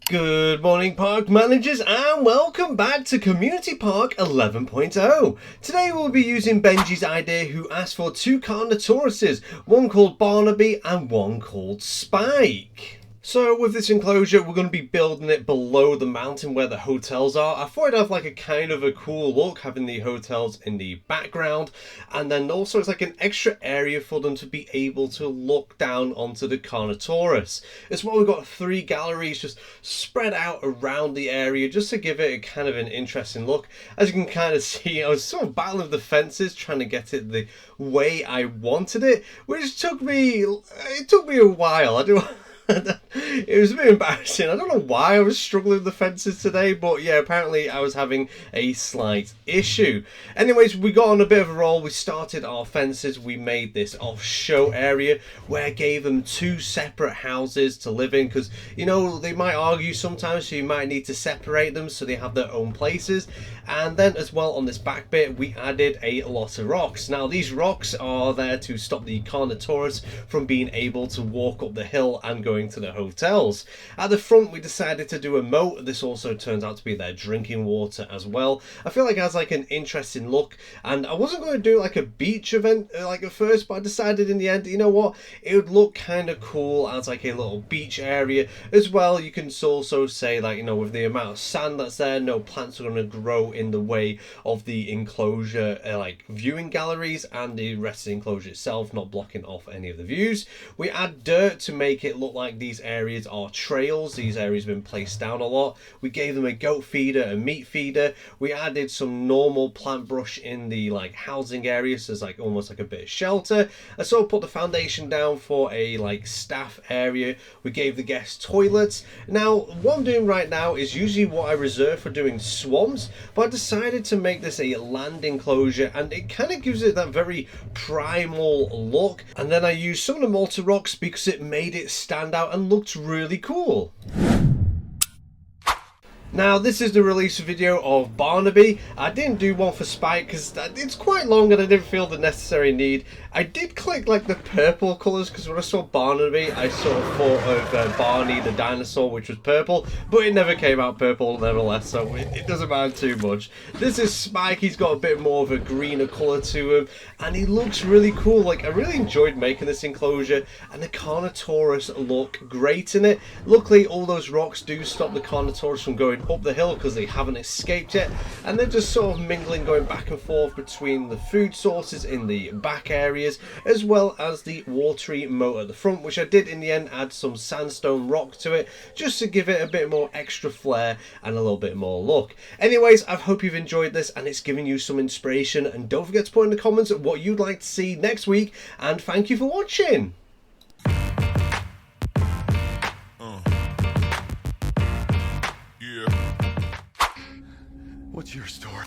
Good morning, park managers, and welcome back to Community Park 11.0. Today we'll be using Benji's idea, who asked for two Carnotauruses, one called Barnaby and one called Spike. So with this enclosure, we're going to be building it below the mountain where the hotels are. I thought it'd have like a kind of a cool look, having the hotels in the background, and then also it's like an extra area for them to be able to look down onto the Carnotaurus. As well, we've got 3 galleries just spread out around the area just to give it a kind of an interesting look. As you can kind of see, I was sort of battling with the fences trying to get it the way I wanted it, which took me a while. It was a bit embarrassing. I don't know why I was struggling with the fences today, but yeah, apparently I was having a slight issue. Anyways, we got on a bit of a roll. We started our fences. We made this off-show area where I gave them 2 separate houses to live in, because, you know, they might argue sometimes, so you might need to separate them so they have their own places. And then as well, on this back bit, we added a lot of rocks. Now, these rocks are there to stop the Carnotaurus from being able to walk up the hill and going to the hotels. At the front, we decided to do a moat. This also turns out to be their drinking water as well. I feel like it has like an interesting look, and I wasn't going to do like a beach event like at first, but I decided in the end, you know what, it would look kind of cool as like a little beach area as well. You can also say, like, you know, with the amount of sand that's there, no plants are going to grow in the way of the enclosure, like viewing galleries, and the rest of the enclosure itself not blocking off any of the views. We add dirt to make it look like these areas are trails. These areas have been placed down a lot. We gave them a goat feeder, a meat feeder. We added some normal plant brush in the like housing areas, so there's like almost like a bit of shelter. I sort of put the foundation down for a like staff area. We gave the guests toilets. Now, what I'm doing right now is usually what I reserve for doing swamps, but I decided to make this a land enclosure, and it kind of gives it that very primal look. And then I used some of the multi rocks because it made it stand out and looked really cool. Now, this is the release video of Barnaby. I didn't do one for Spike because it's quite long and I didn't feel the necessary need. I did click like the purple colours because when I saw Barnaby, I sort of thought of Barney the dinosaur, which was purple, but it never came out purple nevertheless, so it doesn't matter too much. This is Spike. He's got a bit more of a greener colour to him, and he looks really cool. Like, I really enjoyed making this enclosure, and the Carnotaurus look great in it. Luckily, all those rocks do stop the Carnotaurus from going up the hill because they haven't escaped yet, and they're just sort of mingling, going back and forth between the food sources in the back areas as well as the watery moat at the front, which I did in the end add some sandstone rock to it just to give it a bit more extra flair and a little bit more look. Anyways, I hope you've enjoyed this and it's given you some inspiration, and don't forget to put in the comments what you'd like to see next week, and thank you for watching. What's your story?